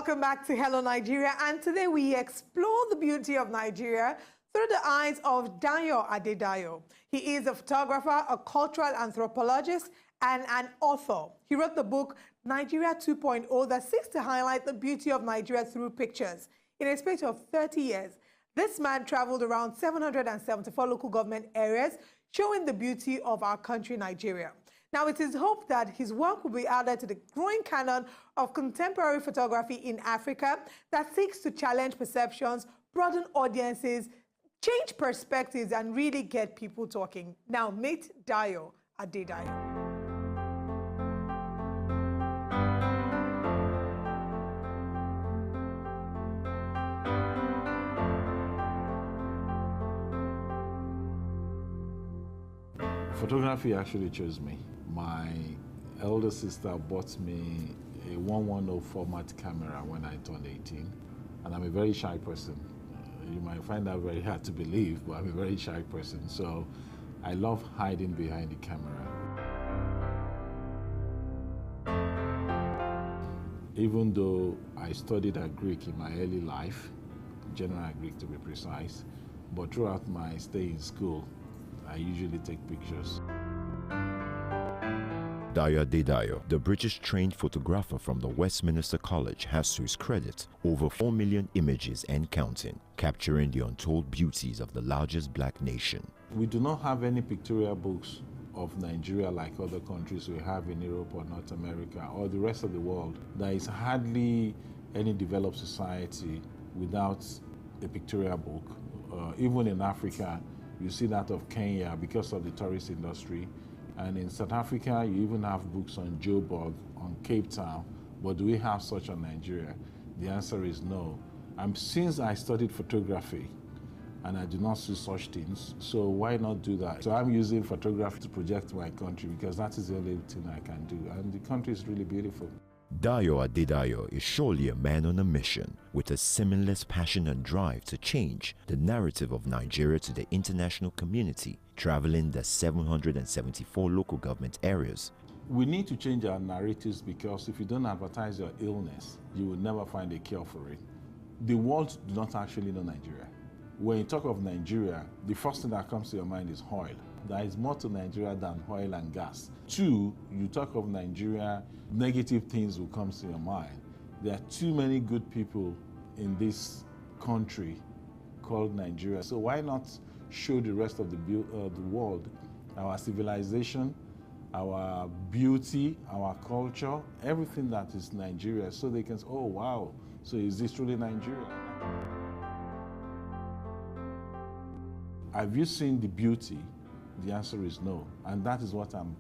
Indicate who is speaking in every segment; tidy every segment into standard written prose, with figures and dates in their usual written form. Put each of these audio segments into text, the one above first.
Speaker 1: Welcome back to Hello Nigeria, and today we explore the beauty of Nigeria through the eyes of DAYO ADEDAYO. He is a photographer, a cultural anthropologist, and an author. He wrote the book Nigeria 2.0 that seeks to highlight the beauty of Nigeria through pictures. In a space of 30 years, this man traveled around 774 local government areas, showing the beauty of our country, Nigeria. Now, it is hoped that his work will be added to the growing canon of contemporary photography in Africa that seeks to challenge perceptions, broaden audiences, change perspectives, and really get people talking. Now, meet DAYO ADEDAYO.
Speaker 2: Photography actually chose me. My elder sister bought me a 110 format camera when I turned 18, and I'm a very shy person. You might find that very hard to believe, but I'm a very shy person, so I love hiding behind the camera. Even though I studied Greek in my early life, general Greek to be precise, but throughout my stay in school, I usually take pictures.
Speaker 3: DAYO ADEDAYO, the British-trained photographer from the Westminster College, has to his credit over 4 million images and counting, capturing the untold beauties of the largest black nation.
Speaker 2: We do not have any pictorial books of Nigeria like other countries we have in Europe or North America or the rest of the world. There is hardly any developed society without a pictorial book. Even in Africa, you see that of Kenya because of the tourist industry. And in South Africa, you even have books on Joburg, on Cape Town, but do we have such on Nigeria? The answer is no. Since I studied photography, and I do not see such things, so why not do that? So I'm using photography to project my country because that is the only thing I can do, and the country is really beautiful.
Speaker 3: DAYO ADEDAYO is surely a man on a mission with a seamless passion and drive to change the narrative of Nigeria to the international community, traveling the 774 local government areas.
Speaker 2: We need to change our narratives because if you don't advertise your illness, you will never find a cure for it. The world does not actually know Nigeria. When you talk of Nigeria, the first thing that comes to your mind is oil. There is more to Nigeria than oil and gas. Two, you talk of Nigeria, negative things will come to your mind. There are too many good people in this country called Nigeria. So why not show the rest of the world our civilization, our beauty, our culture, everything that is Nigeria, so they can say, oh wow, so is this truly Nigeria? Have you seen the beauty? The answer is no, and that is what I'm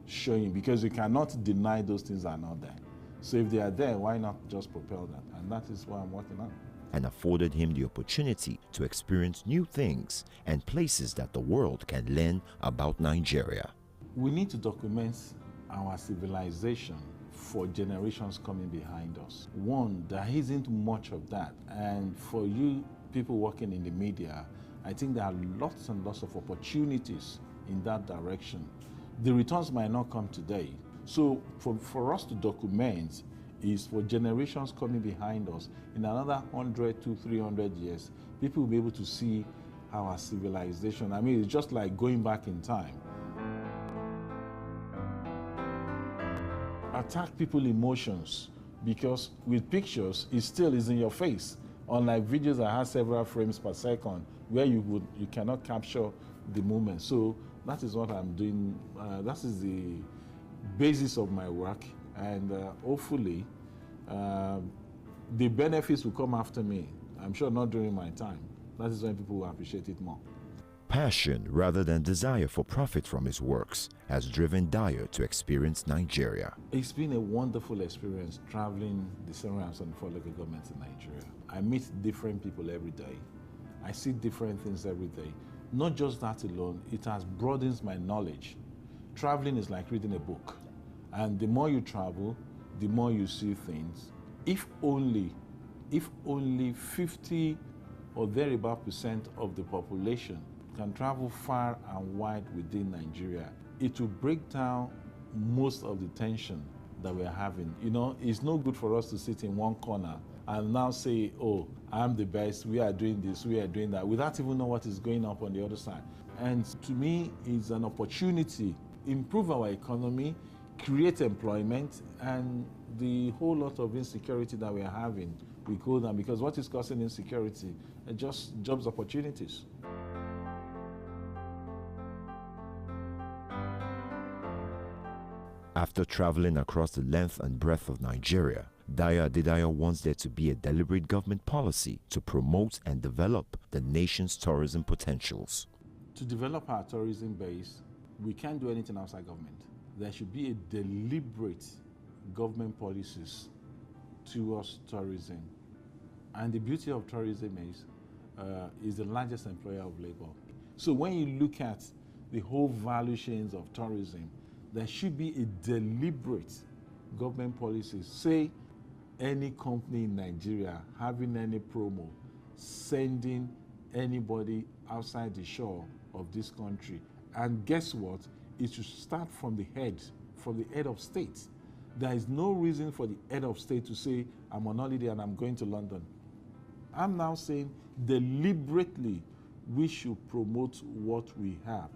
Speaker 2: showing, because you cannot deny those things are not there. So if they are there, why not just propel them? And that is what I'm working on.
Speaker 3: And afforded him the opportunity to experience new things and places that the world can learn about Nigeria.
Speaker 2: We need to document our civilization for generations coming behind us. One, there isn't much of that, and for you people working in the media, I think there are lots and lots of opportunities in that direction. The returns might not come today. So for us to document is for generations coming behind us. In another 100 to 300 years, people will be able to see our civilization. I mean, it's just like going back in time. Attack people's emotions, because with pictures, it still is in your face. Unlike videos that have several frames per second, where you cannot capture the moment. So that is what I'm doing. That is the basis of my work, and hopefully the benefits will come after me. I'm sure not during my time. That is when people will appreciate it more.
Speaker 3: Passion rather than desire for profit from his works has driven DAYO to experience Nigeria.
Speaker 2: It's been a wonderful experience traveling the 774 local governments in Nigeria. I meet different people every day. I see different things every day. Not just that alone, it has broadened my knowledge. Traveling is like reading a book. And the more you travel, the more you see things. If only 50 or thereabout % of the population can travel far and wide within Nigeria, it will break down most of the tension that we're having. You know, it's no good for us to sit in one corner and now say, oh, I'm the best, we are doing this, we are doing that, without even know what is going up on the other side. And to me, it's an opportunity, improve our economy, create employment, and the whole lot of insecurity that we are having, we go down, because what is causing insecurity? Just jobs opportunities.
Speaker 3: After traveling across the length and breadth of Nigeria, DAYO ADEDAYO wants there to be a deliberate government policy to promote and develop the nation's tourism potentials.
Speaker 2: To develop our tourism base, we can't do anything outside government. There should be a deliberate government policies towards tourism. And the beauty of tourism is the largest employer of labor. So when you look at the whole value chains of tourism, there should be a deliberate government policy. Say any company in Nigeria having any promo, sending anybody outside the shore of this country. And guess what? It should start from the head of state. There is no reason for the head of state to say, I'm on holiday and I'm going to London. I'm now saying deliberately we should promote what we have.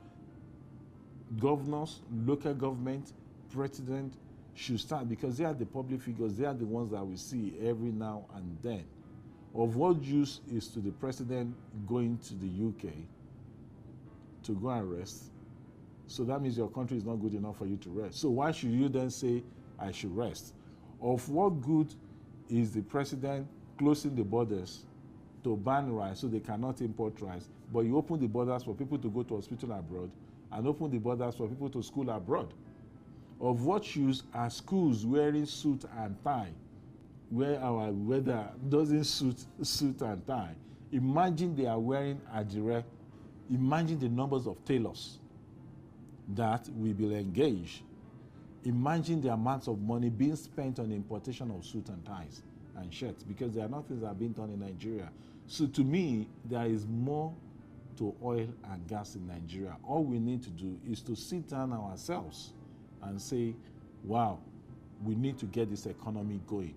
Speaker 2: Governors, local government, president should start, because they are the public figures, they are the ones that we see every now and then. Of what use is to the president going to the UK to go and rest? So that means your country is not good enough for you to rest. So why should you then say, I should rest? Of what good is the president closing the borders to ban rice so they cannot import rice, but you open the borders for people to go to hospital abroad and open the borders for people to school abroad? Of what use are schools wearing suit and tie where our weather doesn't suit and tie? Imagine they are wearing adire. Imagine the numbers of tailors that we will engage. Imagine the amounts of money being spent on importation of suit and ties and shirts, because there are not things that are being done in Nigeria. So to me, there is more to oil and gas in Nigeria. All we need to do is to sit down ourselves and say, wow, we need to get this economy going.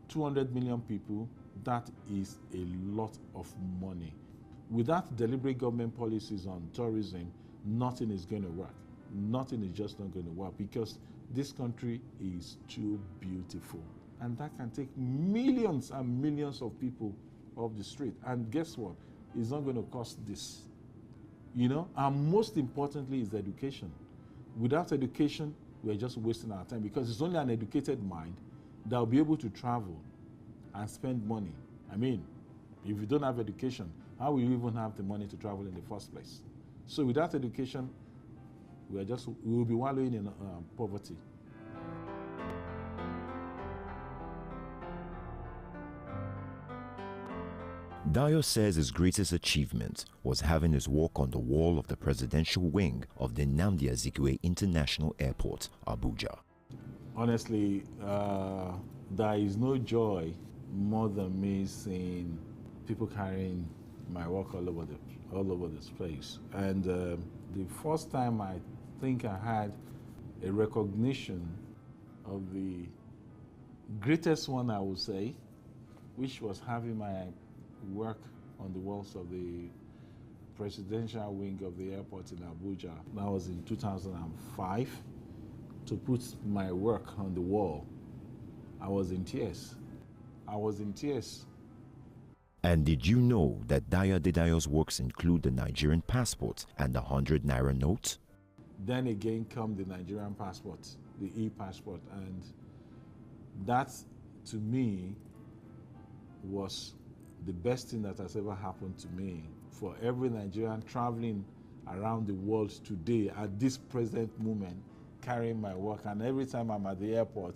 Speaker 2: 200 million people, that is a lot of money. Without deliberate government policies on tourism, nothing is going to work. Nothing is just not going to work, because this country is too beautiful. And that can take millions and millions of people off the street. And guess what? It's not going to cost this. You know, and most importantly is education. Without education, we're just wasting our time, because it's only an educated mind that will be able to travel and spend money. I mean, if you don't have education, how will you even have the money to travel in the first place? So without education, we will be wallowing in poverty.
Speaker 3: DAYO says his greatest achievement was having his walk on the wall of the presidential wing of the Nnamdi Azikiwe International Airport, Abuja.
Speaker 2: Honestly, there is no joy more than me seeing people carrying my work all over this place. And the first time I think I had a recognition of the greatest one, I would say, which was having my work on the walls of the presidential wing of the airport in Abuja. That was in 2005. To put my work on the wall, I was in tears. I was in tears.
Speaker 3: And did you know that DAYO ADEDAYO's works include the Nigerian passport and the 100 Naira note?
Speaker 2: Then again come the Nigerian passport, the e-passport, and that, to me, was the best thing that has ever happened to me. For every Nigerian traveling around the world today, at this present moment, carrying my work, and every time I'm at the airport,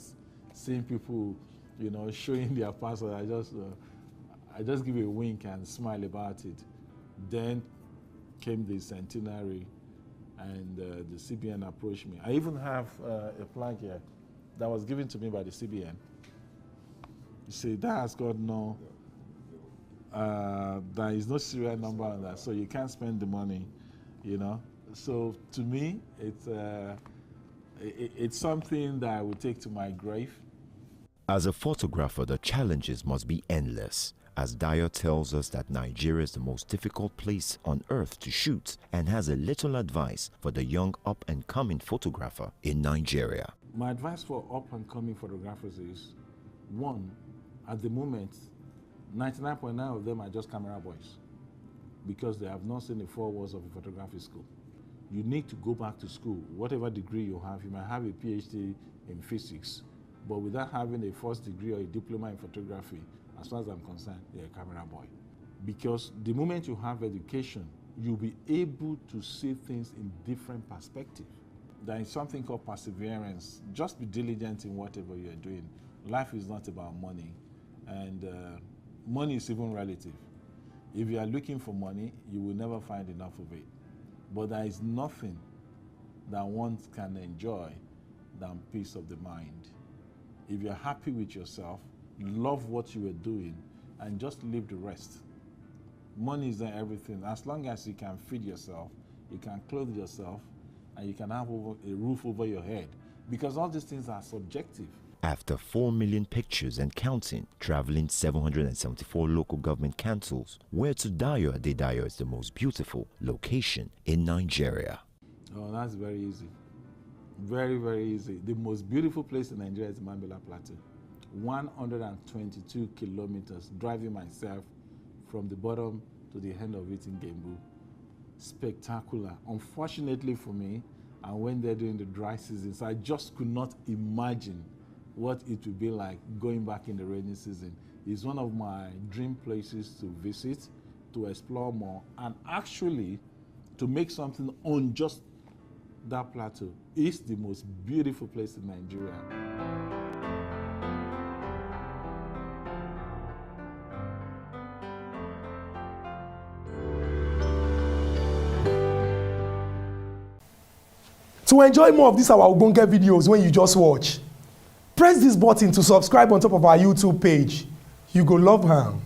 Speaker 2: seeing people, you know, showing their passport, I just give a wink and smile about it. Then came the centenary, and the CBN approached me. I even have a flag here that was given to me by the CBN. You see, that has got no, there is no serial number on that, so you can't spend the money, you know. So to me, it's It's something that I will take to my grave.
Speaker 3: As a photographer, the challenges must be endless, as DAYO tells us that Nigeria is the most difficult place on earth to shoot and has a little advice for the young up-and-coming photographer in Nigeria.
Speaker 2: My advice for up-and-coming photographers is, one, at the moment, 99.9% of them are just camera boys because they have not seen the 4 walls of a photography school. You need to go back to school. Whatever degree you might have a PhD in physics, but without having a first degree or a diploma in photography, as far as I'm concerned, you're a camera boy. Because the moment you have education, you'll be able to see things in different perspectives. There is something called perseverance. Just be diligent in whatever you're doing. Life is not about money, and money is even relative. If you are looking for money, you will never find enough of it. But there is nothing that one can enjoy than peace of the mind. If you're happy with yourself, love what you are doing, and just leave the rest. Money is not everything. As long as you can feed yourself, you can clothe yourself, and you can have a roof over your head, because all these things are subjective.
Speaker 3: After 4 million pictures and counting, traveling 774 local government councils, where to DAYO ADEDAYO is the most beautiful location in Nigeria.
Speaker 2: Oh, that's very easy. Very, very easy. The most beautiful place in Nigeria is Mambila Plateau. 122 kilometers, driving myself from the bottom to the end of it in Gembu. Spectacular. Unfortunately for me, I went there during the dry season, so I just could not imagine what it would be like going back in the rainy season. It's one of my dream places to visit, to explore more, and actually to make something on just that plateau. It's the most beautiful place in Nigeria.
Speaker 4: To enjoy more of these our ogbonge videos when you just watch, press this button to subscribe on top of our YouTube page. You go love am.